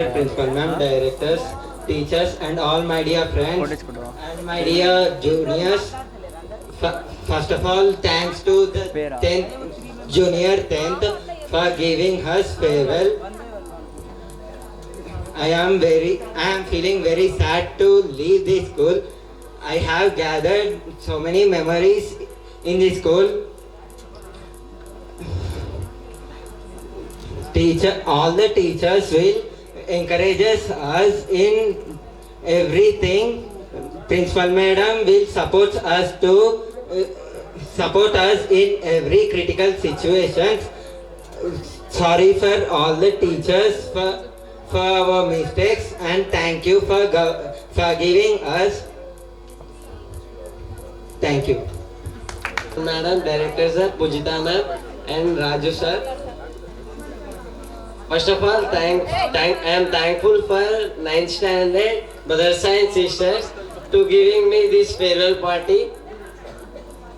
Principal ma'am, directors, teachers, and all my dear friends and my dear juniors. First of all, thanks to the 10th junior 10th for giving us farewell. I am feeling very sad to leave this school. I have gathered so many memories in this school. All the teachers will encourages us in everything. Principal madam will support us in every critical situations. Sorry for all the teachers for our mistakes, and thank you for giving us. Thank you. Madam, Director Sir, Pujita Ma'am, and Raju Sir. First of all, I am thankful for 9th standard brothers and sisters to giving me this farewell party.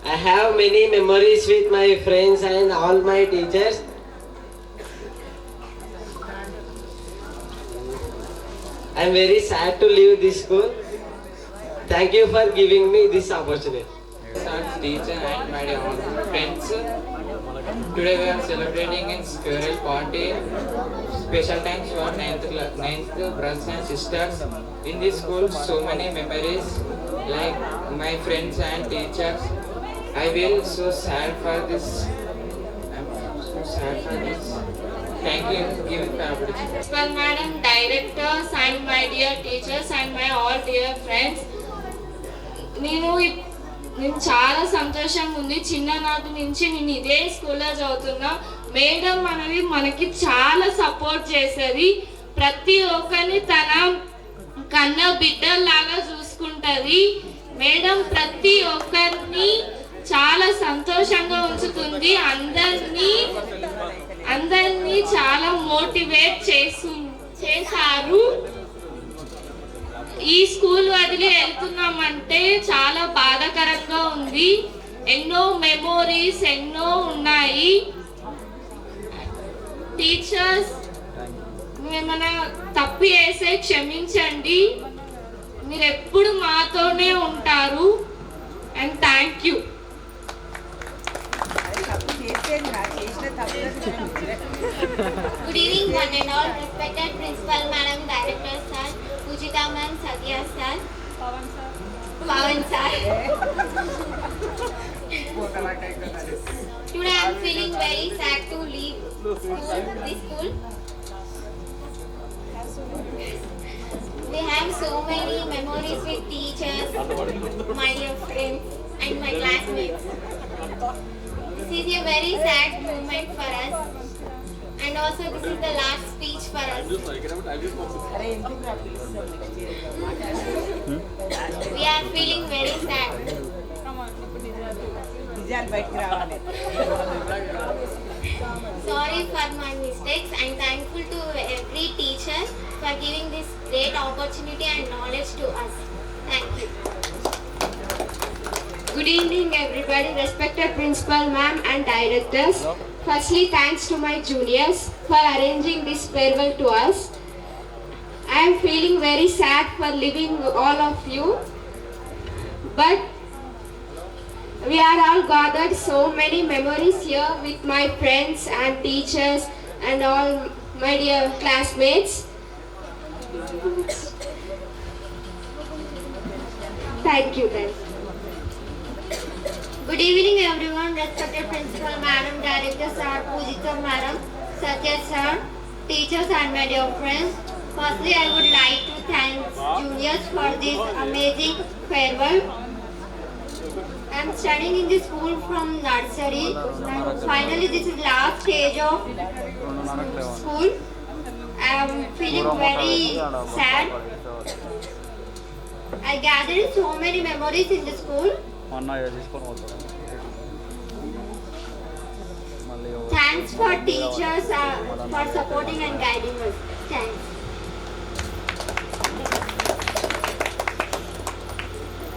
I have many memories with my friends and all my teachers. I am very sad to leave this school. Thank you for giving me this opportunity. Teacher and my dear friends. Today we are celebrating in farewell party. Special thanks for 9th brothers and sisters. In this school, so many memories like my friends and teachers. I will so sad for this. I'm so sad for this. Thank you for giving me opportunity. Principal madam, directors and my dear teachers and my all dear friends. నేను చాలా సంతోషంగా ఉంది. చిన్ననాటి నుంచి నేను ఇదే స్కూల్లో చదువుతున్నా. మేడం అనేది మనకి చాలా సపోర్ట్ చేసేది. ప్రతి ఒక్కరిని తన కన్న బిడ్డల్లాగా చూసుకుంటుంది. మేడం ప్రతి ఒక్కరిని చాలా సంతోషంగా ఉంచుతుంది. అందరినీ చాలా మోటివేట్ చేశారు. ఈ స్కూల్ వదిలి వెళ్తున్నామంటే చాలా బాధాకరంగా ఉంది. ఎన్నో మెమోరీస్ ఎన్నో ఉన్నాయి. టీచర్స్ ఏమైనా తప్పు చేసే క్షమించండి. మీరు ఎప్పుడు మాతోనే ఉంటారు. And thank you. Good evening, one and all. Respected Principal Madam, Director Sir, Pujita Ma'am, Satya Sir, Pawan Sir. Today I am feeling very sad to leave this school. We have so many memories with teachers, my dear friends, and my classmates. This is a very sad moment for us, and also this is the last speech for us. We are feeling very sad. Sorry for my mistakes. I am thankful to every teacher for giving this great opportunity and knowledge to us. Thank you. Good evening, everybody. Respected Principal Ma'am and Directors. Firstly, thanks to my juniors for arranging this farewell to us. I am feeling very sad for leaving all of you, but we are all gathered so many memories here with my friends and teachers and all my dear classmates. Thank you, guys. Good evening, everyone. Respected Principal Madam, Director Sir, Pujita Madam, Satya Sir, teachers and my dear friends. Firstly, I would like to thank juniors for this amazing farewell. I am studying in this school from nursery. Finally, this is last stage of school. I am feeling very sad. I gathered so many memories in the school. Thanks for teachers for supporting and guiding us. Thanks.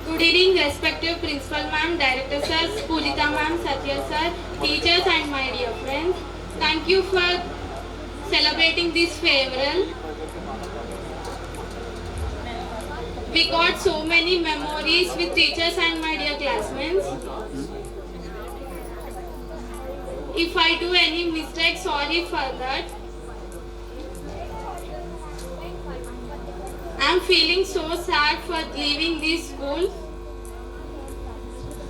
Good evening, respected Principal Ma'am, Director Sir, Pujita Ma'am, Satya Sir, teachers and my dear friends. Thank you for celebrating this farewell. We got so many memories with teachers and my dear classmates. If I do any mistake, sorry for that. I'm feeling so sad for leaving this school.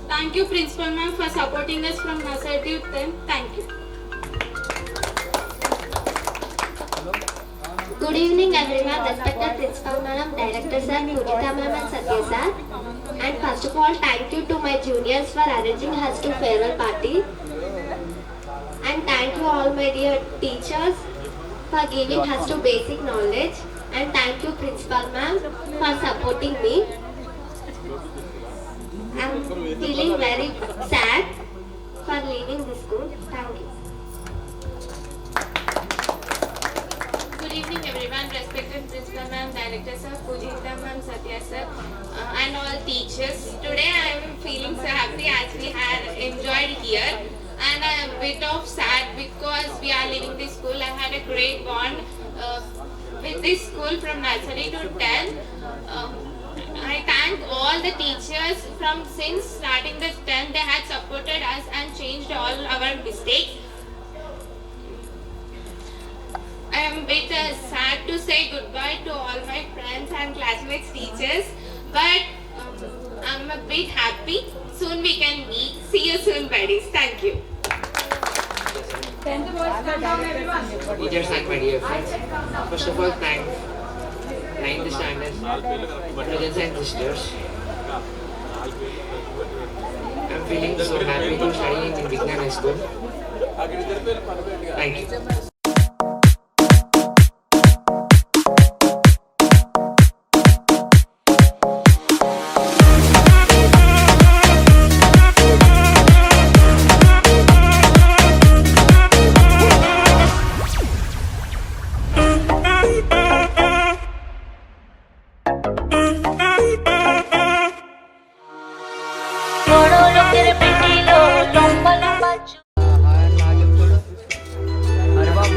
Thank you, Principal Ma'am, for supporting us from nursery to 10th. Thank you. Good evening everyone, respected Principal Madam, Director Sir, Pujita Ma'am and Satya Sir. And first of all, thank you to my juniors for arranging us to farewell party. And thank you all my dear teachers for giving us to basic knowledge. And thank you Principal Ma'am for supporting me. I'm feeling very sad for leaving the school. Thank you. Good evening everyone, respected Principal Ma'am, Director Sir, Pujita Ma'am, Satya Sir, and all teachers. Today I am feeling so happy as we have enjoyed here, and I am a bit of sad because we are leaving this school. I had a great bond with this school from nursery to 10. I thank all the teachers from since starting the 10th. They had supported us and changed all our mistakes. I am a bit sad to say goodbye to all my friends and classmates, teachers, but I'm a bit happy. Soon we can meet. See you soon, buddies. Thank you. Teachers and my dear friends, first of all, thank 9th standards, brothers and sisters. I'm feeling so happy to study in Vignan High School. Thank you. అరే బాబు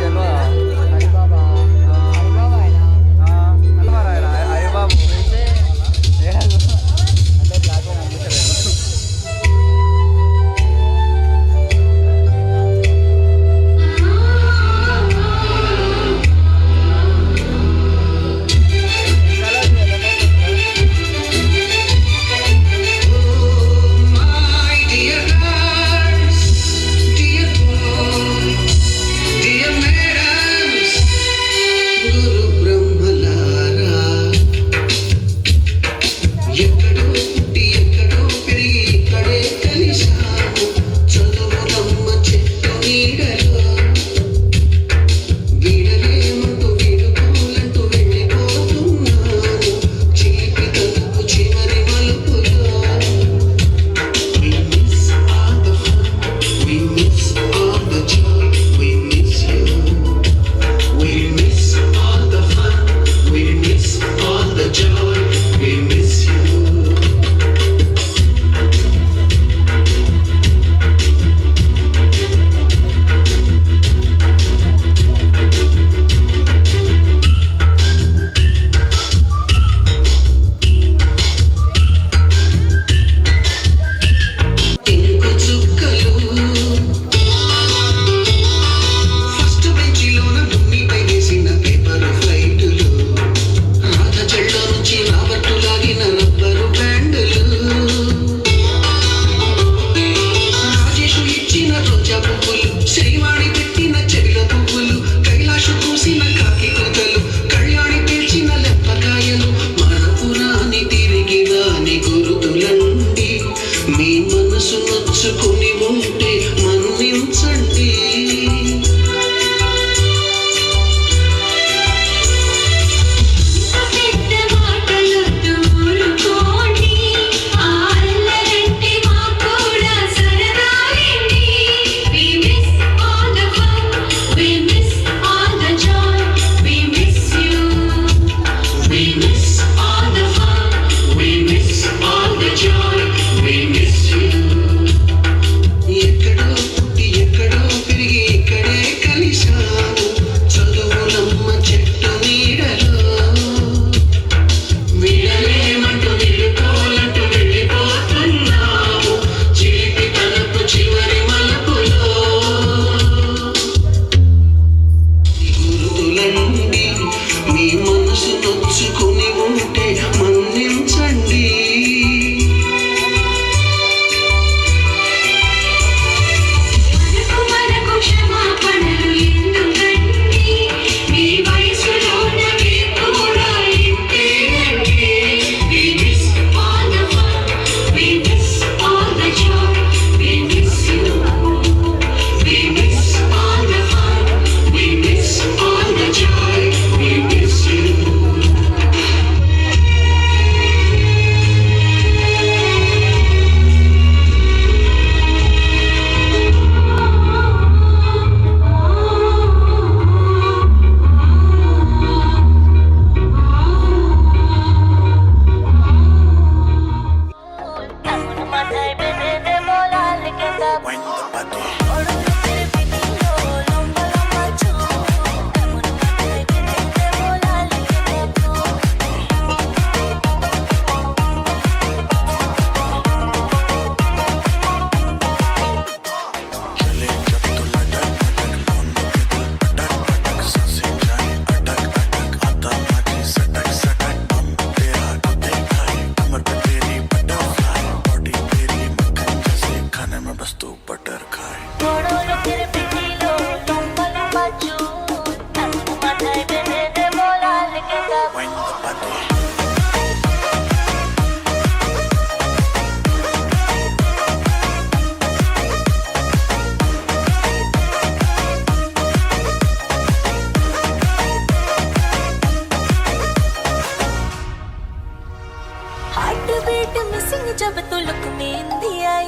जब तू look में Hindi I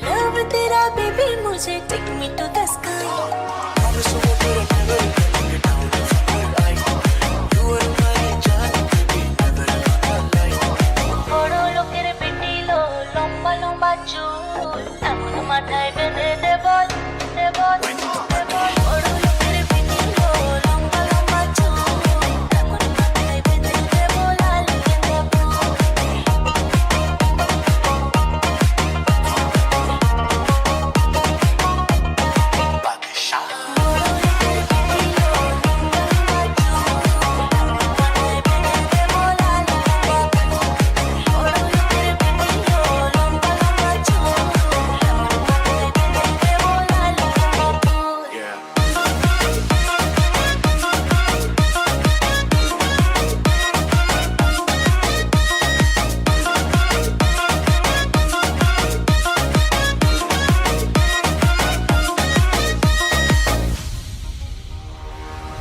love तेरा baby मुझे take me to the sky বড় লোকের পিটিলো লম্বা লম্বা চুল এখন মাথায় বেঁধে দে বল দে বল বড় লোকের পিটিলো লম্বা লম্বা চুল এখন মাথায় বেঁধে দে বল আলকে দেব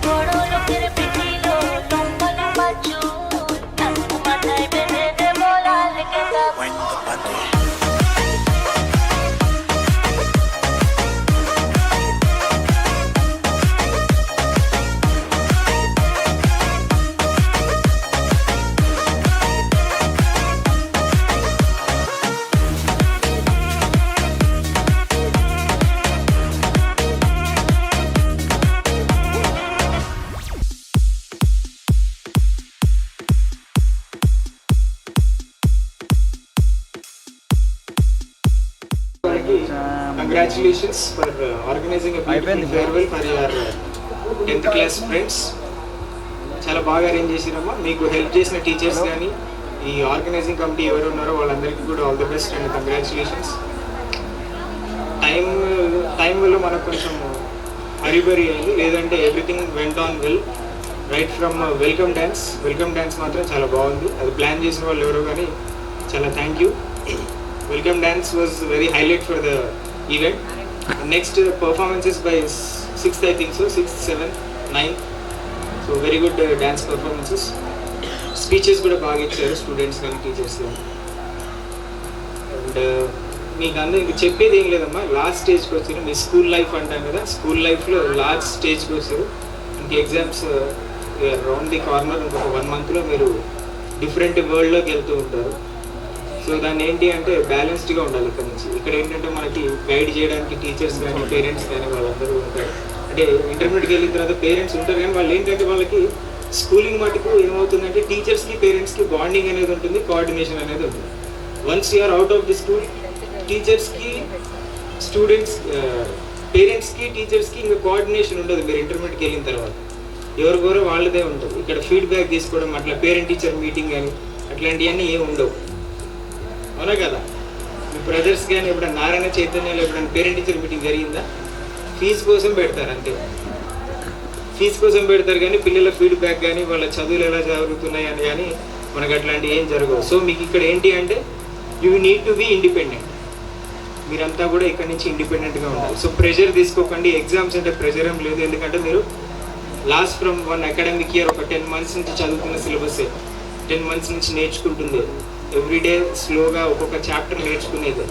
বড় লোকের পিটিলো লম্বা লম্বা চুল এখন মাথায় বেঁধে দে বল আলকে দেব Congratulations for organizing a beautiful farewell for your 10th class friends. చాలా బాగా అరేంజ్ చేసిరమ్మా. మీకు హెల్ప్ చేసిన టీచర్స్ కానీ ఈ ఆర్గనైజింగ్ కమిటీ ఎవరు ఉన్నారో వాళ్ళందరికీ కూడా all the best and congratulations. Time వల్ల మనకు కొంచెం హరిబరి అయింది, లేదంటే everything went on well. Right from welcome dance మాత్రం చాలా బాగుంది. అది ప్లాన్ చేసిన వాళ్ళు ఎవరో కానీ చాలా thank you. Welcome dance was very highlight for the event. Next performances by 6th, I think so, 6th, 7th, 9th. So very good dance performances. Speeches కూడా బాగా ఇచ్చారు స్టూడెంట్స్ కానీ టీచర్స్ కానీ. అండ్ మీకు అందరూ చెప్పేది ఏం లేదమ్మా, లాస్ట్ స్టేజ్కి వచ్చారు. మీ స్కూల్ లైఫ్ అంటాం కదా, స్కూల్ లైఫ్లో లాస్ట్ స్టేజ్కి వచ్చారు. ఇంక ఎగ్జామ్స్ రౌండ్ ది కార్నర్. ఇంకొక 1 monthలో మీరు డిఫరెంట్ వరల్డ్లోకి వెళ్తూ ఉంటారు. సో దాన్ని ఏంటి అంటే బ్యాలెన్స్డ్గా ఉండాలి ఇక్కడ నుంచి. ఇక్కడ ఏంటంటే మనకి గైడ్ చేయడానికి టీచర్స్ కానీ పేరెంట్స్ కానీ వాళ్ళందరూ ఉంటారు. అంటే ఇంటర్మీడియట్కి వెళ్ళిన తర్వాత పేరెంట్స్ ఉంటారు, కానీ వాళ్ళు ఏంటంటే వాళ్ళకి స్కూలింగ్ మటుకు ఏమవుతుందంటే టీచర్స్కి పేరెంట్స్కి బాండింగ్ అనేది ఉంటుంది, కోఆర్డినేషన్ అనేది ఉంటుంది. Once you're out of the school, టీచర్స్కి స్టూడెంట్స్ పేరెంట్స్కి టీచర్స్కి ఇంకా కోఆర్డినేషన్ ఉండదు. మీరు ఇంటర్మీడియట్కి వెళ్ళిన తర్వాత ఎవరికొరో వాళ్ళదే ఉంటుంది. ఇక్కడ ఫీడ్బ్యాక్ తీసుకోవడం అట్లా పేరెంట్ టీచర్ మీటింగ్ కానీ అట్లాంటివన్నీ ఏమి ఉండవు, అవునా కదా. మీ బ్రదర్స్ కానీ ఎప్పుడైనా నారాయణ చైతన్యాలు ఎప్పుడైనా పేరెంట్ టీచర్ మీటింగ్ జరిగిందా? ఫీజు కోసం పెడతారు అంతే, ఫీజు కోసం పెడతారు కానీ పిల్లల ఫీడ్బ్యాక్ కానీ వాళ్ళ చదువులు ఎలా జరుగుతున్నాయి అని కానీ మనకు అట్లాంటివి ఏం జరగవు. సో మీకు ఇక్కడ ఏంటి అంటే you need to be independent. మీరంతా కూడా ఇక్కడ నుంచి ఇండిపెండెంట్గా ఉండాలి. సో ప్రెషర్ తీసుకోకండి. ఎగ్జామ్స్ అంటే ప్రెషర్ ఏం లేదు, ఎందుకంటే మీరు లాస్ట్ ఫ్రమ్ 1 academic year ఒక 10 months నుంచి చదువుతున్న సిలబసే, 10 months నుంచి నేర్చుకుంటుంది. ఎవ్రీడే స్లోగా ఒక్కొక్క చాప్టర్ నేర్చుకునేది.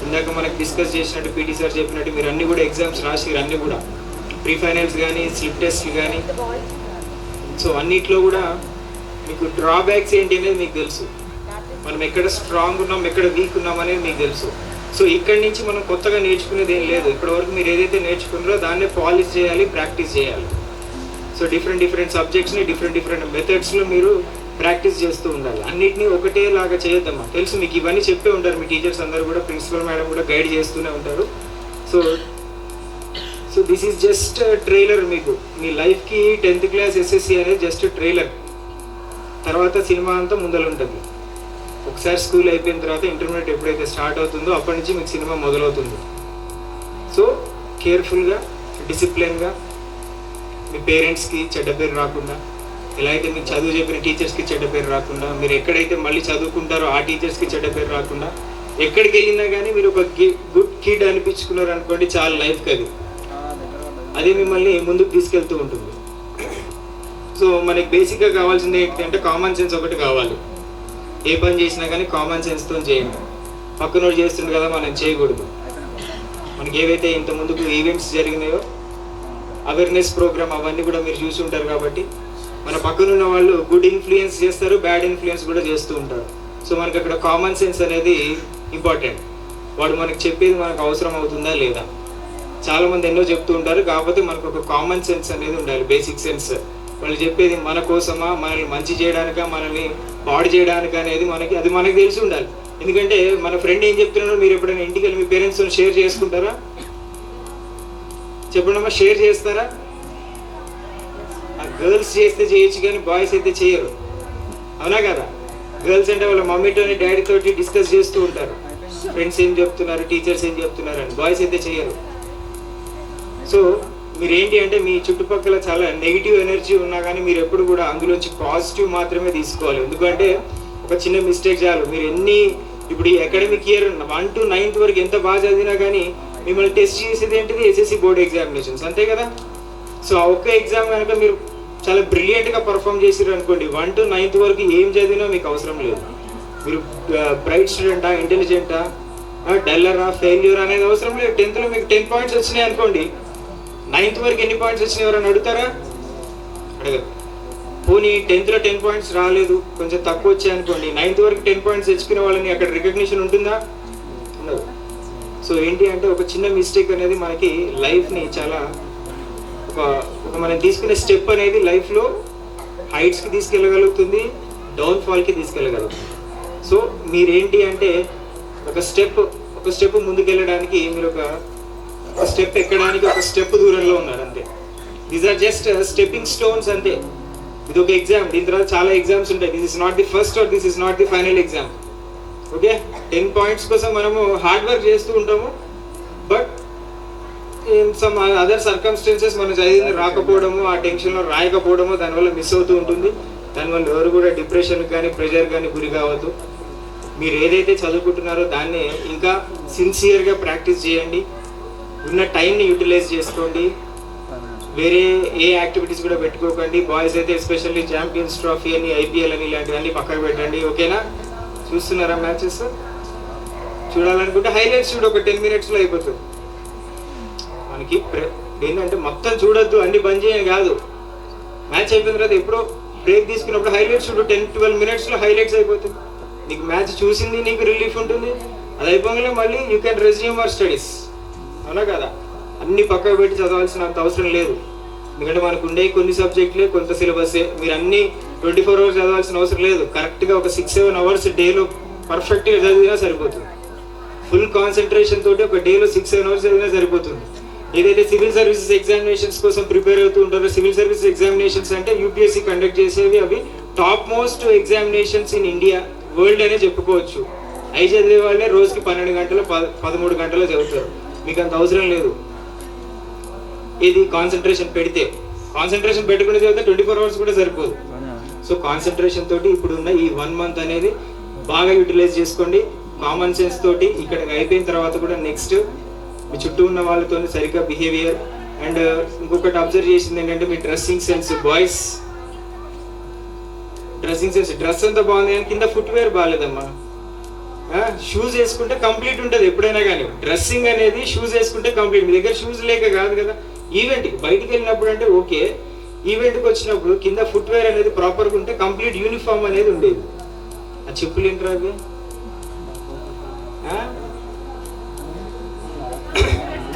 ఇందాక మనకు డిస్కస్ చేసినట్టు పీటీ సార్ చెప్పినట్టు మీరు అన్నీ కూడా ఎగ్జామ్స్ రాసిరు, అన్నీ కూడా ప్రీ ఫైనల్స్ కానీ స్లిప్ టెస్ట్లు కానీ. సో అన్నిట్లో కూడా మీకు డ్రాబ్యాక్స్ ఏంటి అనేది మీకు తెలుసు. మనం ఎక్కడ స్ట్రాంగ్ ఉన్నాం, ఎక్కడ వీక్ ఉన్నాం అనేది మీకు తెలుసు. సో ఇక్కడి నుంచి మనం కొత్తగా నేర్చుకునేది ఏం లేదు. ఇప్పటివరకు మీరు ఏదైతే నేర్చుకున్నారో దాన్నే పాలిష్ చేయాలి, ప్రాక్టీస్ చేయాలి. సో డిఫరెంట్ సబ్జెక్ట్స్ని డిఫరెంట్ మెథడ్స్లో మీరు ప్రాక్టీస్ చేస్తూ ఉండాలి. అన్నిటినీ ఒకటేలాగా చేయొద్దమ్మా. తెలుసు మీకు, ఇవన్నీ చెప్పే ఉంటారు మీ టీచర్స్ అందరూ కూడా, ప్రిన్సిపల్ మేడం కూడా గైడ్ చేస్తూనే ఉంటారు. So this is just trailer. మీకు మీ లైఫ్కి 10th class SSC అనేది జస్ట్ ట్రైలర్. తర్వాత సినిమా అంతా ముందర ఉంటుంది. ఒకసారి స్కూల్ అయిపోయిన తర్వాత ఇంటర్మీడియట్ ఎప్పుడైతే స్టార్ట్ అవుతుందో అప్పటి నుంచి మీకు సినిమా మొదలవుతుంది. సో కేర్ఫుల్గా, డిసిప్లిన్గా, మీ పేరెంట్స్కి చెడ్డ పేరు రాకుండా, ఎలా అయితే మీకు చదువు చెప్పిన టీచర్స్కి చెడ్డ పేరు రాకుండా, మీరు ఎక్కడైతే మళ్ళీ చదువుకుంటారో ఆ టీచర్స్కి చెడ్డ పేరు రాకుండా, ఎక్కడికి వెళ్ళినా కానీ మీరు ఒక గుడ్ కిడ్ అనిపించుకున్నారు అనుకోండి, చాలా లైఫ్కి అది మిమ్మల్ని ముందుకు తీసుకెళ్తూ ఉంటుంది. సో మనకి బేసిక్గా కావాల్సింది ఏంటంటే కామన్ సెన్స్ ఒకటి కావాలి. ఏ పని చేసినా కానీ కామన్ సెన్స్తో చేయండి. పక్కనోడు చేస్తుండే కదా మనం చేయకూడదు. మనకి ఏవైతే ఇంత ముందుకు ఈవెంట్స్ జరిగినాయో అవేర్నెస్ ప్రోగ్రామ్ అవన్నీ కూడా మీరు చూసి ఉంటారు. కాబట్టి మన పక్కనున్న వాళ్ళు గుడ్ ఇన్ఫ్లుయెన్స్ చేస్తారు, బ్యాడ్ ఇన్ఫ్లుయెన్స్ కూడా చేస్తూ ఉంటారు. సో మనకి అక్కడ కామన్ సెన్స్ అనేది ఇంపార్టెంట్. వాడు మనకు చెప్పేది మనకు అవసరం అవుతుందా లేదా. చాలామంది ఎన్నో చెప్తూ ఉంటారు, కాకపోతే మనకు ఒక కామన్ సెన్స్ అనేది ఉండాలి, బేసిక్ సెన్స్. వాళ్ళు చెప్పేది మన కోసమా, మనల్ని మంచి చేయడానికా, మనల్ని పాడు చేయడానికా అనేది మనకి తెలిసి ఉండాలి. ఎందుకంటే మన ఫ్రెండ్ ఏం చెప్తున్నారో మీరు ఎప్పుడైనా ఇంటికి వెళ్ళి మీ పేరెంట్స్తో షేర్ చేసుకుంటారా? చెప్పండమ్మా, షేర్ చేస్తారా? గర్ల్స్ చేస్తే చేయొచ్చు కానీ బాయ్స్ అయితే చేయరు, అవునా కదా? గర్ల్స్ అంటే వాళ్ళ మమ్మీతోని డాడీతోటి డిస్కస్ చేస్తూ ఉంటారు, ఫ్రెండ్స్ ఏం చెప్తున్నారు, టీచర్స్ ఏం చెప్తున్నారు అని. బాయ్స్ అయితే చేయరు. సో మీరు ఏంటి అంటే మీ చుట్టుపక్కల చాలా నెగిటివ్ ఎనర్జీ ఉన్నా కానీ మీరు ఎప్పుడు కూడా అందులోంచి పాజిటివ్ మాత్రమే తీసుకోవాలి. ఎందుకంటే ఒక చిన్న మిస్టేక్ చాలు. మీరు ఇప్పుడు ఈ అకాడమిక్ ఇయర్ 1 to 9th వరకు ఎంత బాగా చదివినా కానీ మిమ్మల్ని టెస్ట్ చేసేది ఏంటిది? ఎస్ఎస్సి బోర్డ్ ఎగ్జామినేషన్స్, అంతే కదా? సో ఆ ఒక్క ఎగ్జామ్ కనుక మీరు చాలా బ్రిలియంట్గా పర్ఫామ్ చేసారు అనుకోండి, 1 to 9th వరకు ఏం చదివినా మీకు అవసరం లేదు. మీరు బ్రైట్ స్టూడెంటా, ఇంటెలిజెంటా, డల్లరా, ఫెయిల్యూర్ అనేది అవసరం లేదు. 10th లో మీకు 10 points వచ్చినాయి అనుకోండి, 9th వరకు ఎన్ని పాయింట్స్ వచ్చినాయి ఎవరైనా అడుగుతారా? అడగరు. పోనీ 10th లో 10 points రాలేదు, కొంచెం తక్కువ వచ్చాయి అనుకోండి, 9th వరకు 10 points తెచ్చుకునే వాళ్ళని అక్కడ రికగ్నిషన్ ఉంటుందా? ఉండదు. సో ఏంటి అంటే ఒక చిన్న మిస్టేక్ అనేది మనకి లైఫ్ని చాలా ఒక మనం తీసుకునే స్టెప్ అనేది లైఫ్లో హైట్స్కి తీసుకెళ్ళగలుగుతుంది, డౌన్ఫాల్కి తీసుకెళ్ళగలుగుతుంది. సో మీరేంటి అంటే ఒక స్టెప్ ముందుకెళ్ళడానికి మీరు ఒక స్టెప్ ఎక్కడానికి ఒక స్టెప్ దూరంలో ఉన్నారు అంతే. These are just stepping stones అంతే. ఇది ఒక ఎగ్జామ్, దీని తర్వాత చాలా ఎగ్జామ్స్ ఉంటాయి. This is not the first or this is not the final exam. Okay, 10 points కోసం మనము హార్డ్ వర్క్ చేస్తూ ఉంటాము, but in some other circumstances మనం చదివింది రాకపోవడము, ఆ టెన్షన్లో రాయకపోవడము దానివల్ల మిస్ అవుతూ ఉంటుంది. దానివల్ల ఎవరు కూడా డిప్రెషన్ కానీ ప్రెషర్ కానీ గురి కావద్దు. మీరు ఏదైతే చదువుకుంటున్నారో దాన్ని ఇంకా సిన్సియర్గా ప్రాక్టీస్ చేయండి. ఉన్న టైంని యూటిలైజ్ చేసుకోండి. వేరే ఏ యాక్టివిటీస్ కూడా పెట్టుకోకండి. బాయ్స్ అయితే ఎస్పెషల్లీ ఛాంపియన్స్ ట్రోఫీ అని, ఐపీఎల్ అని ఇలాంటివన్నీ పక్కకు పెట్టండి. ఓకేనా? చూస్తున్నారా మ్యాచెస్? చూడాలనుకుంటే హైలైట్స్ చూడు, ఒక 10 minutes అయిపోతుంది. మనకి ఏంటంటే మొత్తం చూడొద్దు, అన్ని బంద్ చేయని కాదు. మ్యాచ్ అయిపోయిన తర్వాత ఎప్పుడో బ్రేక్ తీసుకున్నప్పుడు హైలైట్స్ చూడు, 10-12 minutes హైలైట్స్ అయిపోతుంది. నీకు మ్యాచ్ చూసింది నీకు రిలీఫ్ ఉంటుంది. అది అయిపోగానే మళ్ళీ you can resume your studies, అవునా కదా? అన్ని పక్కకు పెట్టి చదవాల్సిన అంత అవసరం లేదు. ఎందుకంటే మనకు ఉండే కొన్ని సబ్జెక్టులే, కొంత సిలబస్సే. మీరు అన్ని 24 hours చదవాల్సిన అవసరం లేదు. కరెక్ట్గా ఒక 6-7 hours డేలో పర్ఫెక్ట్గా చదివినా సరిపోతుంది. ఫుల్ కాన్సన్ట్రేషన్ తోటి ఒక డేలో 6-7 hours చదివినా సరిపోతుంది. ఏదైతే సివిల్ సర్వీసెస్ ఎగ్జామినేషన్స్ కోసం ప్రిపేర్ అవుతూ ఉంటారో, సివిల్ సర్వీసెస్ ఎగ్జామినేషన్స్ అంటే యూపీఎస్సీ కండక్ట్ చేసేవి. అవి top most examinations in India, world అనే చెప్పుకోవచ్చు. అవి చదివే వాళ్ళే రోజుకి 12 గంటలు 13 గంటలు చదువుతారు. మీకు అంత అవసరం లేదు. ఇది కాన్సన్ట్రేషన్ పెట్టుకునే చదివితే 24 hours కూడా సరిపోదు. సో కాన్సన్ట్రేషన్ తోటి ఇప్పుడున్న ఈ 1 month అనేది బాగా యూటిలైజ్ చేసుకోండి. కామన్ సెన్స్ తోటి ఇక్కడ అయిపోయిన తర్వాత కూడా నెక్స్ట్ మీ చుట్టూ ఉన్న వాళ్ళతో సరిగ్గా బిహేవియర్. అండ్ ఇంకొకటి అబ్జర్వ్ చేసింది ఏంటంటే మీ dressing sense. Boys dressing sense, dress అంతా బాగుంది కానీ కింద ఫుట్వేర్ బాగాలేదమ్మా. షూస్ వేసుకుంటే కంప్లీట్ ఉంటుంది ఎప్పుడైనా కానీ. డ్రెస్సింగ్ అనేది షూస్ వేసుకుంటే కంప్లీట్. మీ దగ్గర షూస్ లేక కాదు కదా. ఈవెంట్కి బయటికి వెళ్ళినప్పుడు అంటే ఓకే, ఈవెంట్కి వచ్చినప్పుడు కింద ఫుట్వేర్ అనేది ప్రాపర్గా ఉంటే కంప్లీట్ యూనిఫామ్ అనేది ఉండేది. ఆ చెప్పులు ఏంట్రా అవి?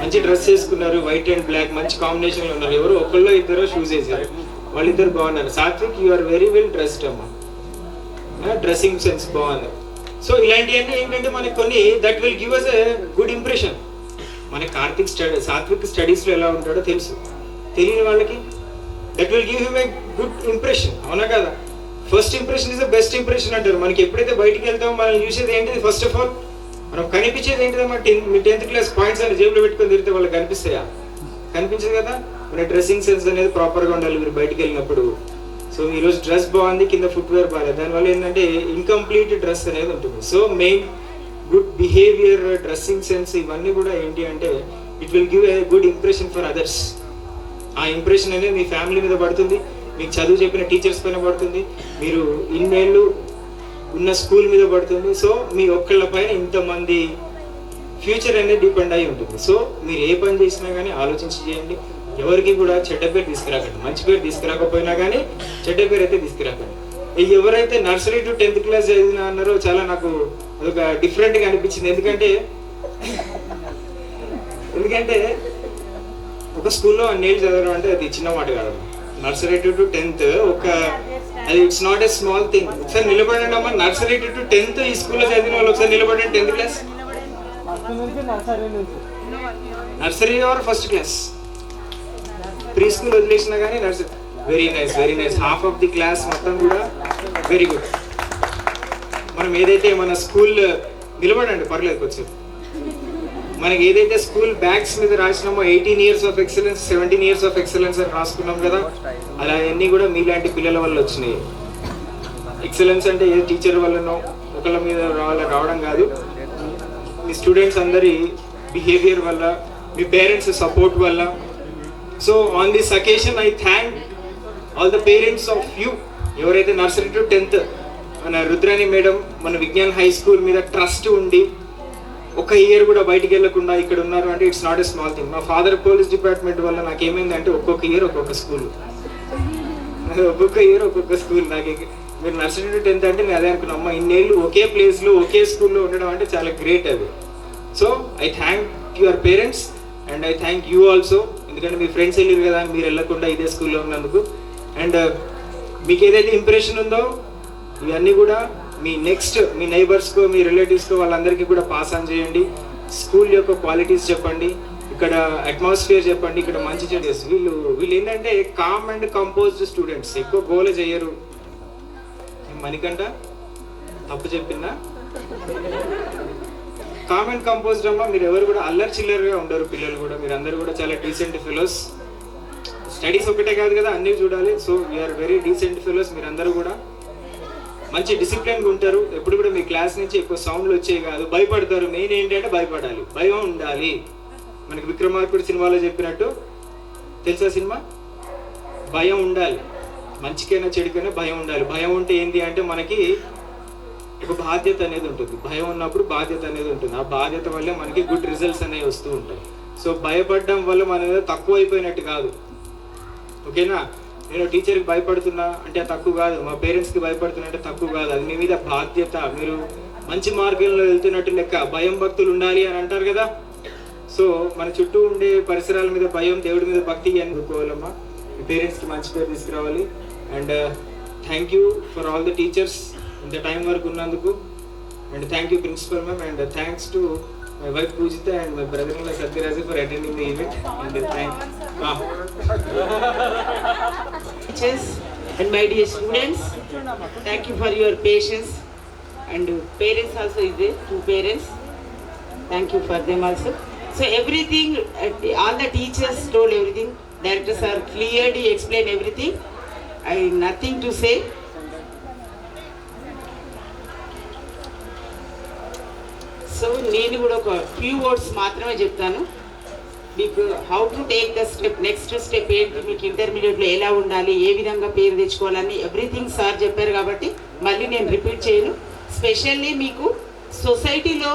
మంచి డ్రెస్ వేసుకున్నారు, వైట్ అండ్ బ్లాక్ మంచి కాంబినేషన్లో ఉన్నారు. ఎవరు ఒకళ్ళో ఇద్దరు షూస్ వేసారు, వాళ్ళిద్దరు బాగున్నారు. Satvik you are very well dressed అమ్మా, డ్రెస్సింగ్ సెన్స్ బాగుంది. సో ఇలాంటివన్నీ ఏంటంటే మనకి కొన్ని that will give us a good impression. మనకి సాత్విక్ స్టడీస్లో ఎలా ఉంటాడో తెలుసు, తెలియని వాళ్ళకి that will give him a good impression, అవునా కదా? First impression is the best impression అంటారు. మనకి ఎప్పుడైతే బయటికి వెళ్తామో మనం చూసేది ఏంటిది? ఫస్ట్ ఆఫ్ ఆల్ మనం కనిపించేది ఏంటిదమ్మా? మీ 10th class పాయింట్స్ అని జేబులో పెట్టుకొని తిరిగితే వాళ్ళకి కనిపిస్తాయా? కనిపించదు కదా. మన డ్రెస్సింగ్ సెన్స్ అనేది ప్రాపర్గా ఉండాలి మీరు బయటికి వెళ్ళినప్పుడు. సో ఈరోజు డ్రెస్ బాగుంది, కింద ఫుట్వేర్ బాగాలేదు, దానివల్ల ఏంటంటే ఇన్కంప్లీట్ డ్రెస్ అనేది ఉంటుంది. So main good behaviour, dressing sense ఇవన్నీ కూడా ఏంటి అంటే it will give a good impression for others. ఆ ఇంప్రెషన్ అనేది మీ ఫ్యామిలీ మీద పడుతుంది, మీకు చదువు చెప్పిన టీచర్స్ పైన పడుతుంది. మీరు ఇన్నేళ్ళు ఉన్న స్కూల్ మీద పడుతుంది. సో మీ ఒక్కళ్ళ పైన ఇంతమంది ఫ్యూచర్ అనేది డిపెండ్ అయి ఉంటుంది. సో మీరు ఏ పని చేసినా కానీ ఆలోచించి చేయండి. ఎవరికి కూడా చెడ్డ పేరు తీసుకురాకండి. మంచి పేరు తీసుకురాకపోయినా కానీ చెడ్డ పేరు అయితే తీసుకురాకండి. ఎవరైతే నర్సరీ టు 10th క్లాస్ చదివినా అన్నారో చాలా నాకు అదొక డిఫరెంట్గా అనిపించింది. ఎందుకంటే ఒక స్కూల్లో అన్నేళ్ళు చదవడం అంటే అది చిన్న మాట కాదు. నర్సరీ టు 10th అది it's not a small thing. ఒకసారి నిలబడండి అమ్మా. నర్సరీ టు 10th ఈ స్కూల్లో చదివిన వాళ్ళు ఒకసారి నిలబడండి. 10th class nursery or first class, pre school వదిలేసినా కానీ nursery. Very nice. Half of the class మొత్తం కూడా వెరీ గుడ్. మనం ఏదైతే మన స్కూల్ నిలబడండి, పర్లేదు కొంచెం. మనకి ఏదైతే స్కూల్ బ్యాగ్స్ మీద రాసినామో 18 years of excellence, 17 years of excellence అని రాసుకున్నాం కదా, అలా అన్నీ కూడా మీలాంటి పిల్లల వల్ల వచ్చినాయి. ఎక్సలెన్స్ అంటే ఏ టీచర్ వల్లనో ఒకళ్ళ మీద రావడం కాదు. మీ స్టూడెంట్స్ అందరి బిహేవియర్ వల్ల, మీ పేరెంట్స్ సపోర్ట్ వల్ల. So on this occasion I thank all the parents of you. ఎవరైతే నర్సరీ టు 10th మన రుద్రాణి మేడం మన విజ్ఞాన్ హై స్కూల్ మీద ట్రస్ట్ ఉండి ఒక ఇయర్ కూడా బయటికి వెళ్ళకుండా ఇక్కడ ఉన్నారు అంటే it's not a small thing. మా ఫాదర్ పోలీస్ డిపార్ట్మెంట్ వల్ల నాకు ఏమైందంటే ఒక్కొక్క ఇయర్ ఒక్కొక్క స్కూల్. నాకు మీరు నర్సరీ టు 10th అంటే నేను అదే అనుకున్నా, అమ్మ ఇన్నేళ్ళు ఒకే ప్లేస్లో ఒకే స్కూల్లో ఉండడం అంటే చాలా గ్రేట్ అది. So I thank your parents and I thank you also. ఎందుకంటే మీ ఫ్రెండ్స్ వెళ్ళారు కదా, మీరు వెళ్ళకుండా ఇదే స్కూల్లో ఉన్నందుకు. అండ్ మీకు ఏదైతే ఇంప్రెషన్ ఉందో ఇవన్నీ కూడా మీ నెక్స్ట్ మీ నైబర్స్కో మీ రిలేటివ్స్కో వాళ్ళందరికీ కూడా పాస్ ఆన్ చేయండి. స్కూల్ యొక్క క్వాలిటీస్ చెప్పండి, ఇక్కడ అట్మాస్ఫియర్ చెప్పండి, ఇక్కడ మంచి చెడు. వీళ్ళు ఏంటంటే కామ్ అండ్ కంపోజ్డ్ స్టూడెంట్స్, ఎక్కువ గోల చేయరు. మణికంట తప్పు చెప్పిందా? కామ్ అండ్ కంపోజ్డ్ అమ్మా. మీరు ఎవరు కూడా అల్లరి చిల్లరగా ఉండరు పిల్లలు కూడా. మీరు అందరూ కూడా చాలా డీసెంట్ ఫెలోస్. స్టడీస్ ఒకటే కాదు కదా, అన్నీ చూడాలి. So we're very decent fellows. మీరు అందరూ కూడా మంచి డిసిప్లిన్గా ఉంటారు. ఎప్పుడు కూడా మీ క్లాస్ నుంచి ఎక్కువ సౌండ్లు వచ్చేవి కాదు, భయపడతారు. మెయిన్ ఏంటంటే భయపడాలి, భయం ఉండాలి. మనకి విక్రమార్కుడు సినిమాలో చెప్పినట్టు, తెలుసా సినిమా? భయం ఉండాలి. మంచికైనా చెడుకైనా భయం ఉండాలి. భయం ఉంటే ఏంటి అంటే మనకి ఒక బాధ్యత అనేది ఉంటుంది. భయం ఉన్నప్పుడు బాధ్యత అనేది ఉంటుంది. ఆ బాధ్యత వల్లే మనకి గుడ్ రిజల్ట్స్ అనేవి వస్తూ ఉంటాయి. సో భయపడడం వల్ల మనం ఏదో తక్కువ అయిపోయినట్టు కాదు, ఓకేనా? నేను టీచర్కి భయపడుతున్నా అంటే తక్కువ కాదు, మా పేరెంట్స్కి భయపడుతున్నా అంటే తక్కువ కాదు. అది మీ మీద బాధ్యత. మీరు మంచి మార్గంలో వెళ్తున్నట్టు లెక్క. భయం భక్తులు ఉండాలి అని అంటారు కదా. సో మన చుట్టూ ఉండే పరిసరాల మీద భయం, దేవుడి మీద భక్తి అనుకోవాలమ్మా. మీ పేరెంట్స్కి మంచి పేరు తీసుకురావాలి. And thank you for all the teachers ఇంత టైం వరకు ఉన్నందుకు. And thank you principal ma'am. And thanks to my wife Pujita and my brother-in-law Satyaraja for attending the event. And teachers and my dear students, thank you for your patience. And parents also is there, 2 parents. Thank you for them also. So everything, all the teachers told everything. Directors are clearly explained everything. I nothing to say. So నేను కూడా ఒక few words మాత్రమే చెప్తాను. మీకు how to take the step, next step ఏంటి, మీకు ఇంటర్మీడియట్లో ఎలా ఉండాలి, ఏ విధంగా పేరు తెచ్చుకోవాలని ఎవ్రీథింగ్ సార్ చెప్పారు కాబట్టి మళ్ళీ నేను రిపీట్ చేయను. స్పెషల్లీ మీకు సొసైటీలో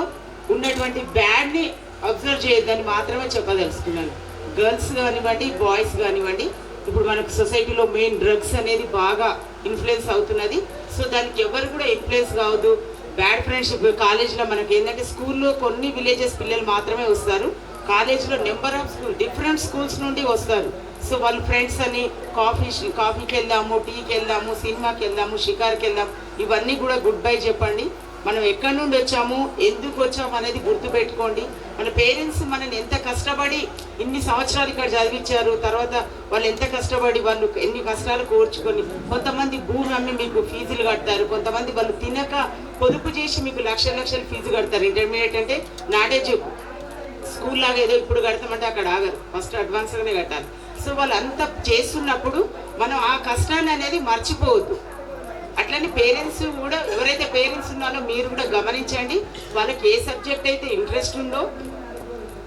ఉన్నటువంటి బ్యాడ్ని అబ్జర్వ్ చేయొద్దని మాత్రమే చెప్పదలుచుకున్నాను. గర్ల్స్ కానివ్వండి, బాయ్స్ కానివ్వండి, ఇప్పుడు మనకు సొసైటీలో మెయిన్ డ్రగ్స్ అనేది బాగా ఇన్ఫ్లుయెన్స్ అవుతున్నది. సో దానికి ఎవరు కూడా ఇన్ఫ్లుయెన్స్ కావద్దు. బ్యాడ్ ఫ్రెండ్షిప్ కాలేజ్లో మనకి ఏంటంటే స్కూల్లో కొన్ని విలేజెస్ పిల్లలు మాత్రమే వస్తారు, కాలేజ్లో నెంబర్ ఆఫ్ డిఫరెంట్ స్కూల్స్ నుండి వస్తారు. సో వాళ్ళ ఫ్రెండ్స్ అని కాఫీకి వెళ్దాము, టీకి వెళ్దాము, సినిమాకి వెళ్దాము, షికార్కి వెళ్దాము, ఇవన్నీ కూడా గుడ్ బై చెప్పండి. మనం ఎక్కడి నుండి వచ్చాము, ఎందుకు వచ్చాము అనేది గుర్తుపెట్టుకోండి. మన పేరెంట్స్ మనల్ని ఎంత కష్టపడి ఇన్ని సంవత్సరాలు ఇక్కడ చదివించారు, తర్వాత వాళ్ళు ఎంత కష్టపడి వాళ్ళు ఎన్ని కష్టాలు కోర్చుకొని, కొంతమంది భూమి అమ్మి మీకు ఫీజులు కడతారు, కొంతమంది వాళ్ళు తినక పొదుపు చేసి మీకు లక్షల ఫీజు కడతారు. ఇంటర్మీడియట్ అంటే నాటేజ్ స్కూల్ లాగా ఏదో ఇప్పుడు కడతామంటే అక్కడ ఆగరు, ఫస్ట్ అడ్వాన్స్గానే కట్టాలి. సో వాళ్ళు అంతా చేస్తున్నప్పుడు మనం ఆ కష్టాన్ని అనేది మర్చిపోవద్దు. అట్లనే పేరెంట్స్ కూడా, ఎవరైతే పేరెంట్స్ ఉన్నారో మీరు కూడా గమనించండి, వాళ్ళకి ఏ సబ్జెక్ట్ అయితే ఇంట్రెస్ట్ ఉందో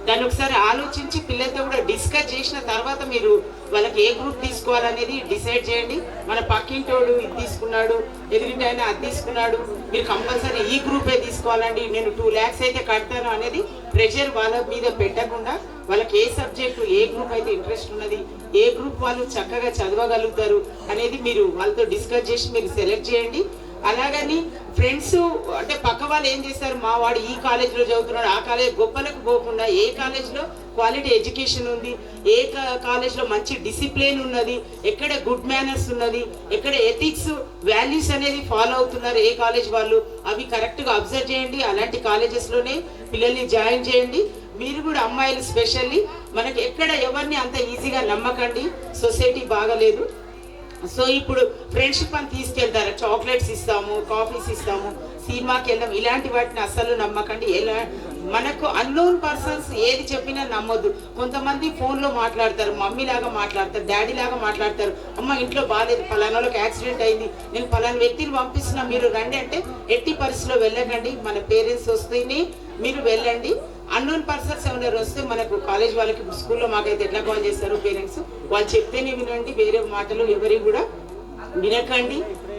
దాన్ని ఒకసారి ఆలోచించి పిల్లలతో కూడా డిస్కస్ చేసిన తర్వాత మీరు వాళ్ళకి ఏ గ్రూప్ తీసుకోవాలనేది డిసైడ్ చేయండి. మన పక్కింటోడు ఇది తీసుకున్నాడు, ఎదురింటి ఆయన అది తీసుకున్నాడు, మీరు కంపల్సరీ ఈ గ్రూపే తీసుకోవాలండి, నేను 2 lakhs అయితే కడతాను అనేది ప్రెషర్ వాళ్ళ మీద పెట్టకుండా వాళ్ళకి ఏ సబ్జెక్టు ఏ గ్రూప్ అయితే ఇంట్రెస్ట్ ఉన్నది, ఏ గ్రూప్ వాళ్ళు చక్కగా చదవగలుగుతారు అనేది మీరు వాళ్ళతో డిస్కస్ చేసి మీరు సెలెక్ట్ చేయండి. అలాగని ఫ్రెండ్స్ అంటే పక్క వాళ్ళు ఏం చేస్తారు, మా వాడు ఈ కాలేజ్లో చదువుతున్నాడు, ఆ కాలేజ్ గొప్పలకు పోకుండా ఏ కాలేజ్లో క్వాలిటీ ఎడ్యుకేషన్ ఉంది, ఏ కాలేజ్లో మంచి డిసిప్లిన్ ఉన్నది, ఎక్కడ గుడ్ మేనర్స్ ఉన్నది, ఎక్కడ ఎథిక్స్ వాల్యూస్ అనేది ఫాలో అవుతున్నారు ఏ కాలేజ్ వాళ్ళు, అవి కరెక్ట్గా అబ్జర్వ్ చేయండి. అలాంటి కాలేజెస్లోనే పిల్లల్ని జాయిన్ చేయండి. మీరు కూడా అమ్మాయిలు స్పెషల్లీ మనకి ఎక్కడ ఎవరిని అంత ఈజీగా నమ్మకండి, సొసైటీ బాగలేదు. సో ఇప్పుడు ఫ్రెండ్షిప్ అని తీసుకెళ్తారు, చాక్లెట్స్ ఇస్తాము, కాఫీస్ ఇస్తాము, సినిమాకి వెళ్దాం, ఇలాంటి వాటిని అస్సలు నమ్మకండి. ఎలా మనకు అన్నోన్ పర్సన్స్ ఏది చెప్పినా నమ్మొద్దు. కొంతమంది ఫోన్లో మాట్లాడతారు, మమ్మీ లాగా మాట్లాడతారు, డాడీ లాగా మాట్లాడతారు, అమ్మ ఇంట్లో బాగాలేదు, పలానాలోకి యాక్సిడెంట్ అయింది, నేను పలానా వ్యక్తిని పంపిస్తున్నా మీరు రండి అంటే ఎట్టి పరిస్థితిలో వెళ్ళకండి. మన పేరెంట్స్ వస్తేనే మీరు వెళ్ళండి. అన్నోన్ పర్సన్స్ ఎవరైనా వస్తే మనకు కాలేజ్ వాళ్ళకి స్కూల్లో మాకైతే ఎట్లా కాల్ చేస్తారు పేరెంట్స్, వాళ్ళు చెప్తేనే వినండి, వేరే మాటలు ఎవరి కూడా వినకండి.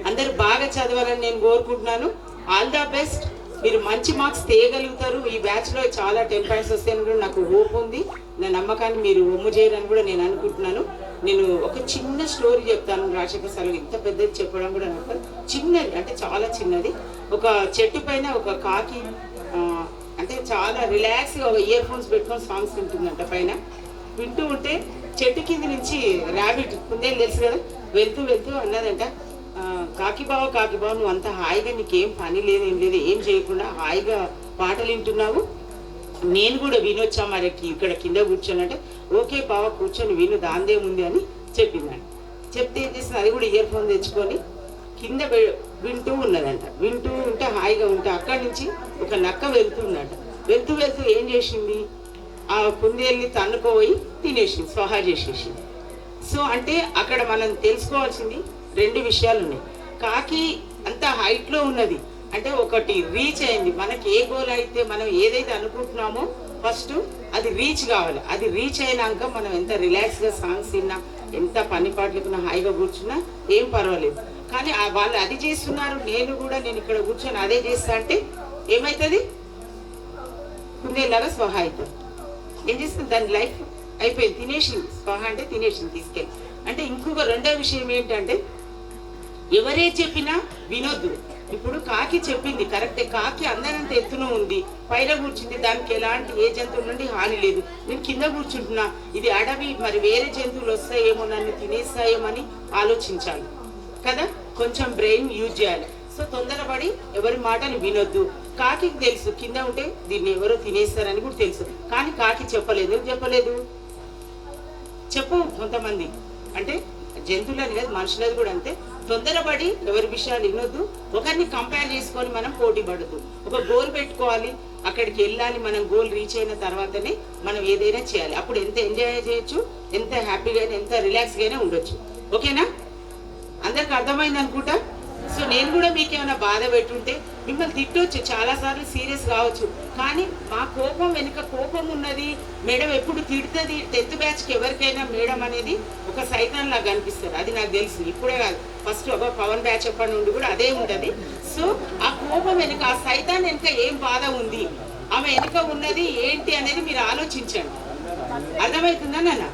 అందరు బాగా చదవాలని నేను కోరుకుంటున్నాను. All the best. మీరు మంచి మార్క్స్ తీయగలుగుతారు. ఈ బ్యాచ్లో చాలా 10 points వస్తాయని కూడా నాకు హోప్ ఉంది. నా నమ్మకాన్ని మీరు ఒమ్ము చేయరని కూడా నేను అనుకుంటున్నాను. నేను ఒక చిన్న స్టోరీ చెప్తాను. రాజశేఖర్ సార్ ఇంత పెద్దది చెప్పడం కూడా నాకు చిన్నది, అంటే చాలా చిన్నది. ఒక చెట్టు పైన ఒక కాకి అంటే చాలా రిలాక్స్గా ఇయర్ ఫోన్స్ పెట్టుకొని సాంగ్స్ వింటుందంట. పైన వింటూ ఉంటే చెట్టు కింద నుంచి ర్యాబిట్ కుందేలు తెలుసు కదా, వెళ్తూ వెళ్తూ అన్నదంట, కాకి బావ నువ్వు అంత హాయిగా నీకేం పని లేదు ఏం లేదు, ఏం చేయకుండా హాయిగా పాటలు వింటున్నావు, నేను కూడా వినొచ్చా మరి ఇక్కడ కింద కూర్చోనంటే, ఓకే బావ కూర్చొని విను దాందేముంది అని చెప్పిందంట. చెప్తే ఏం చేసింది, అది కూడా ఇయర్ ఫోన్ తెచ్చుకొని కింద వింటూ ఉన్నదంట. వింటూ ఉంటే హాయిగా ఉంటే అక్కడి నుంచి ఒక నక్క వెళ్తుందంట. వెళ్తూ వెళ్తూ ఏం చేసింది, ఆ కుందేల్ని తన్నుకోయి తినేసింది, స్వహా చేసేసింది. సో అంటే అక్కడ మనం తెలుసుకోవాల్సింది 2 విషయాలు ఉన్నాయి. కాకి అంత హైట్లో ఉన్నది అంటే ఒకటి రీచ్ అయింది. మనకి ఏ గోల్ అయితే మనం ఏదైతే అనుకుంటున్నామో ఫస్ట్ అది రీచ్ కావాలి. అది రీచ్ అయినాక మనం ఎంత రిలాక్స్గా సాంగ్స్ విన్నా, ఎంత పని పాటలుకున్నా, హాయిగా కూర్చున్నా ఏం పర్వాలేదు. కానీ వాళ్ళు అది చేస్తున్నారు, నేను ఇక్కడ కూర్చొని అదే చేస్తా అంటే ఏమవుతుంది, కుందేలాగా స్వహా అవుతుంది. ఏం చేస్తుంది, దాని లైఫ్ అయిపోయింది, తినేసింది. స్వహా అంటే తినేసింది తీసుకెళ్ళి. అంటే ఇంకొక 2వ విషయం ఏంటంటే ఎవరే చెప్పినా వినొద్దు. ఇప్పుడు కాకి చెప్పింది కరెక్టే, కాకి అందరంత ఎత్తున ఉంది, పైన కూర్చుంది, దానికి ఎలాంటి ఏ జంతువుల నుండి హాని లేదు, నేను కింద కూర్చుంటున్నా, ఇది అడవి, మరి వేరే జంతువులు వస్తాయేమో, నన్ను తినేస్తాయేమని ఆలోచించాలి కదా, కొంచెం బ్రెయిన్ యూజ్ చేయాలి. సో తొందరపడి ఎవరి మాటలు వినొద్దు. కాకి తెలుసు కింద ఉంటే దీన్ని ఎవరో తినేస్తారని కూడా తెలుసు, కానీ కాకి చెప్పలేదు. ఎందుకు చెప్పలేదు చెప్పు, కొంతమంది అంటే జంతువులని లేదు, మనుషులది కూడా అంతే. తొందరపడి ఎవరి విషయాలు వినొద్దు. ఒకరిని కంపేర్ చేసుకొని మనం పోటీ పడద్దు. ఒక గోల్ పెట్టుకోవాలి, అక్కడికి వెళ్ళాలి, మనం గోల్ రీచ్ అయిన తర్వాతనే మనం ఏదైనా చేయాలి. అప్పుడు ఎంత ఎంజాయ్ చేయొచ్చు, ఎంత హ్యాపీగా ఎంత రిలాక్స్గానే ఉండొచ్చు. ఓకేనా, అందరికి అర్థమైంది అనుకుంటా. సో నేను కూడా మీకు ఏమైనా బాధ పెట్టుంటే మిమ్మల్ని తిట్టవచ్చు, చాలాసార్లు సీరియస్ కావచ్చు, కానీ మా కోపం వెనుక కోపం ఉన్నది. మేడం ఎప్పుడు తిడుతుంది, 10th బ్యాచ్కి ఎవరికైనా మేడం అనేది ఒక సైతాన్ లాగా అనిపిస్తారు, అది నాకు తెలుసు. ఇప్పుడే కాదు, ఫస్ట్ ఒక పవన్ బ్యాచ్ అప్పటి నుండి కూడా అదే ఉంటుంది. సో ఆ కోపం వెనుక, ఆ సైతాన్ వెనుక ఏం బాధ ఉంది, ఆమె వెనుక ఉన్నది ఏంటి అనేది మీరు ఆలోచించండి. అర్థమవుతుందా నాన్న?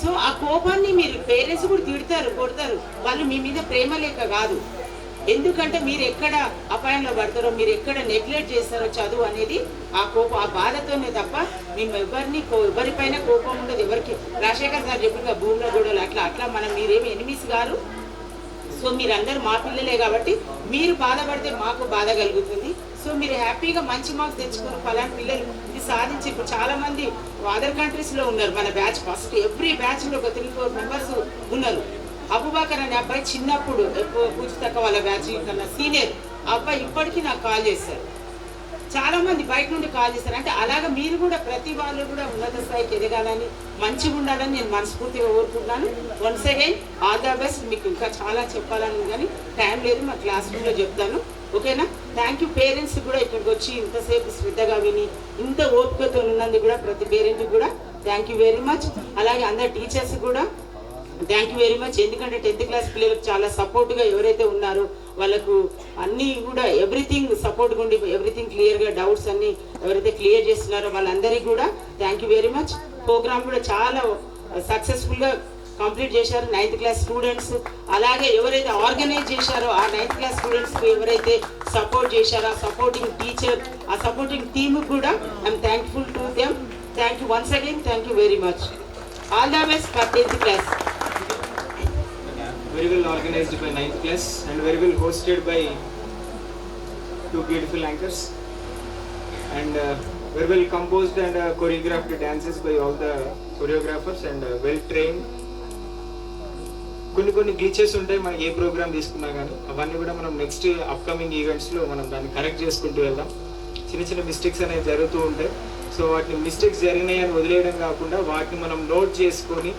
సో ఆ కోపాన్ని మీరు పేరెంట్స్ కూడా తిడతారు, కొడతారు, వాళ్ళు మీ మీద ప్రేమ లేక కాదు. ఎందుకంటే మీరు ఎక్కడ అపాయంలో పడతారో, మీరు ఎక్కడ నెగ్లెక్ట్ చేస్తారో చదువు అనేది ఆ కోపం, ఆ బాధతోనే తప్ప మేము ఎవరిపైన కోపం ఉండదు. ఎవరికి రాజశేఖర్ సార్ చెప్పిన భూమిలో గొడవలు అట్లా మనం మీరేమి ఎనిమిస్ గారు. సో మీరందరూ మా పిల్లలే కాబట్టి మీరు బాధపడితే మాకు బాధ కలుగుతుంది. సో మీరు హ్యాపీగా మంచి మార్క్స్ తెచ్చుకుని ఫలానా పిల్లలు ఇది సాధించి, ఇప్పుడు చాలామంది అదర్ కంట్రీస్లో ఉన్నారు. మన బ్యాచ్ ఫస్ట్ ఎవ్రీ బ్యాచ్లో ఒక 3-4 మెంబర్స్ ఉన్నారు. అబుబాకర్ అనే అబ్బాయి చిన్నప్పుడు పూజితక్క వాళ్ళ బ్యాచ్ కన్నా సీనియర్ అబ్బాయి ఇప్పటికీ నాకు కాల్ చేశారు. చాలామంది బయట నుండి కాల్ చేశారు. అంటే అలాగా మీరు కూడా ప్రతి వాళ్ళు కూడా ఉన్నత స్థాయికి ఎదగాలని, మంచిగా ఉండాలని నేను మనస్ఫూర్తిగా కోరుకుంటున్నాను. Once again all the best. మీకు ఇంకా చాలా చెప్పాలని కానీ టైం లేదు, మా క్లాస్ రూమ్లో చెప్తాను. ఓకేనా? థ్యాంక్ యూ పేరెంట్స్ కూడా ఇక్కడికి వచ్చి ఇంతసేపు శ్రద్ధగా విని ఇంత ఓపికతో ఉన్నందుకు కూడా ప్రతి పేరెంట్కి కూడా థ్యాంక్ యూ వెరీ మచ్. అలాగే అందరు టీచర్స్ కూడా థ్యాంక్ యూ వెరీ మచ్. ఎందుకంటే 10th క్లాస్ పిల్లలకు చాలా సపోర్ట్గా ఎవరైతే ఉన్నారో వాళ్ళకు అన్నీ కూడా ఎవ్రీథింగ్ సపోర్ట్గా ఉండి ఎవ్రీథింగ్ క్లియర్గా డౌట్స్ అన్నీ ఎవరైతే క్లియర్ చేస్తున్నారో వాళ్ళందరికీ కూడా thank you very much. Programme కూడా చాలా సక్సెస్ఫుల్గా కంప్లీట్ చేశారు 9th క్లాస్ స్టూడెంట్స్. అలాగే ఎవరైతే ఆర్గనైజ్ చేశారో ఆ 9th క్లాస్ స్టూడెంట్స్కి ఎవరైతే సపోర్ట్ చేశారో ఆ సపోర్టింగ్ టీచర్ ఆ సపోర్టింగ్ టీమ్ కూడా I'm thankful to them. Thank you once again. Thank you very much. All the best for 10th class. Very well organized by 9th class and very well hosted by two beautiful anchors and very well composed and choreographed dances by all the choreographers and well trained. కొన్ని glitches ఉంటాయి మనకి ఏ programme తీసుకున్నా కానీ అవన్నీ కూడా మనం next upcoming ఈవెంట్స్లో మనం దాన్ని కరెక్ట్ చేసుకుంటూ వెళ్దాం. చిన్న మిస్టేక్స్ అనేవి జరుగుతూ ఉంటాయి. సో వాటిని మిస్టేక్స్ జరిగినాయి అని వదిలేయడం కాకుండా వాటిని మనం నోట్ చేసుకొని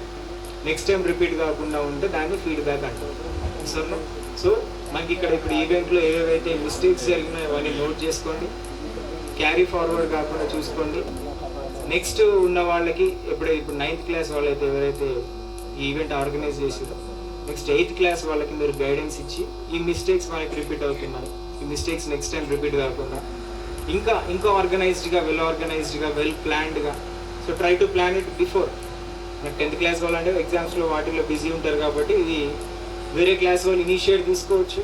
నెక్స్ట్ టైం రిపీట్ కాకుండా ఉంటే దాన్ని ఫీడ్బ్యాక్ అంటాం. సో మనకి ఇప్పుడు ఈవెంట్లో ఏవేవైతే మిస్టేక్స్ జరిగినాయో అవన్నీ నోట్ చేసుకోండి, క్యారీ ఫార్వర్డ్ కాకుండా చూసుకోండి. నెక్స్ట్ ఉన్న వాళ్ళకి ఇప్పుడు 9th క్లాస్ వాళ్ళైతే ఎవరైతే ఈ ఈవెంట్ ఆర్గనైజ్ చేసారో నెక్స్ట్ 8th క్లాస్ వాళ్ళకి మీరు గైడెన్స్ ఇచ్చి ఈ మిస్టేక్స్ మనకి రిపీట్ అవుతున్నాయి, ఈ మిస్టేక్స్ నెక్స్ట్ టైం రిపీట్ కాకుండా ఇంకా ఆర్గనైజ్డ్గా వెల్ ప్లాన్డ్గా. So try to plan it before. నాకు 10th క్లాస్ వాళ్ళంటే ఎగ్జామ్స్లో వాటిల్లో బిజీ ఉంటారు కాబట్టి ఇది వేరే క్లాస్ వాళ్ళు ఇనిషియేట్ తీసుకోవచ్చు.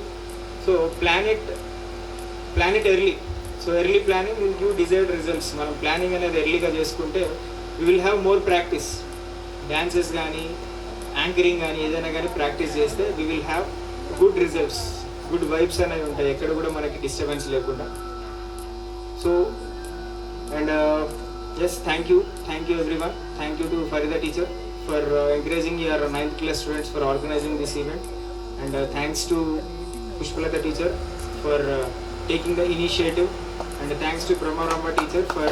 So plan it early. So early planning will give desired results. మనం ప్లానింగ్ అనేది ఎర్లీగా చేసుకుంటే we will have more practice. Dances కానీ యాంకరింగ్ కానీ ఏదైనా కానీ ప్రాక్టీస్ చేస్తే we will have good results, good vibes అనేవి ఉంటాయి, ఎక్కడ కూడా మనకి డిస్టర్బెన్స్ లేకుండా. So and yes, thank you everyone. Thank you to Farida teacher for encouraging your 9th class students for organizing this event, and thanks to Pushpalata teacher for taking the initiative, and thanks to Brahmarama teacher for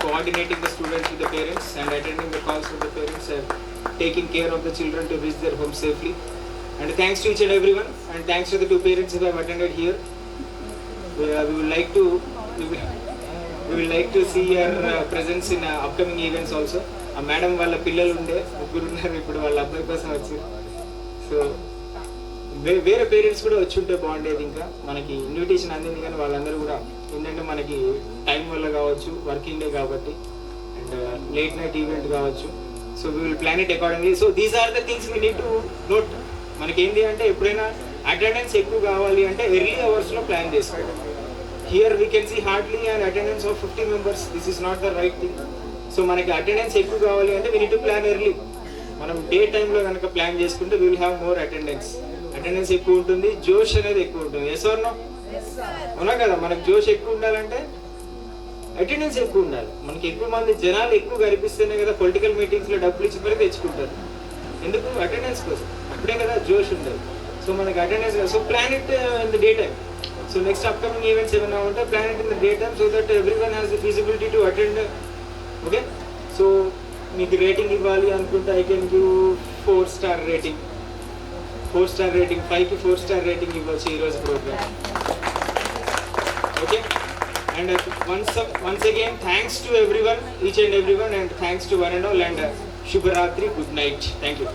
coordinating the students with the parents and attending the calls of the parents and taking care of the children to reach their home safely. And thanks to each and everyone, and thanks to the two parents who have attended here. We will like to see your presence in upcoming events also. ఆ madam వాళ్ళ పిల్లలు ఉండే 3 ఉన్నారు, ఇప్పుడు వాళ్ళ అబ్బాయి కోసం వచ్చి. సో వేరే పేరెంట్స్ కూడా వచ్చి ఉంటే బాగుండేది. ఇంకా మనకి ఇన్విటేషన్ అందింది కానీ వాళ్ళందరూ కూడా ఏంటంటే మనకి టైం వల్ల కావచ్చు, వర్కింగ్ డే కాబట్టి అండ్ లేట్ నైట్ ఈవెంట్ కావచ్చు. So we will plan it accordingly. So these are the things we need to note. మనకి ఏంటి అంటే ఎప్పుడైనా అటెండెన్స్ ఎక్కువ కావాలి అంటే ఎర్లీ అవర్స్లో ప్లాన్ చేసుకోవాలి. Here we can see hardly an attendance of 50 members. This is not the right thing. So మనకి అటెండెన్స్ ఎక్కువ కావాలి అంటే we need to plan early. మనం డే టైంలో కనుక ప్లాన్ చేసుకుంటే we will have more attendance. Attendance ఎక్కువ ఉంటుంది, జోష్ అనేది ఎక్కువ ఉంటుంది. yes or no? అవునా కదా? మనకి జోష్ ఎక్కువ ఉండాలంటే అటెండెన్స్ ఎక్కువ ఉండాలి. మనకి ఎక్కువ మంది జనాలు ఎక్కువ కనిపిస్తేనే కదా పొలిటికల్ మీటింగ్స్లో డబ్బులు ఇచ్చి మరి తెచ్చుకుంటారు. ఎందుకు? అటెండెన్స్ కోసం. అప్పుడే కదా జోష్ ఉండదు. సో మనకి attendance, so plan it in the day time. So next upcoming events ఏమైనా ఉంటే plan it in the daytime so that everyone has the feasibility to attend. Okay? So మీకు రేటింగ్ ఇవ్వాలి అనుకుంటే I can give 4-star rating. 4-star rating, 5కి 4-star rating ఇవ్వచ్చు ఈరోజు programme. Okay? And once again thanks to everyone, each and everyone, and thanks to one and all, and Shubharatri, good night. Thank you.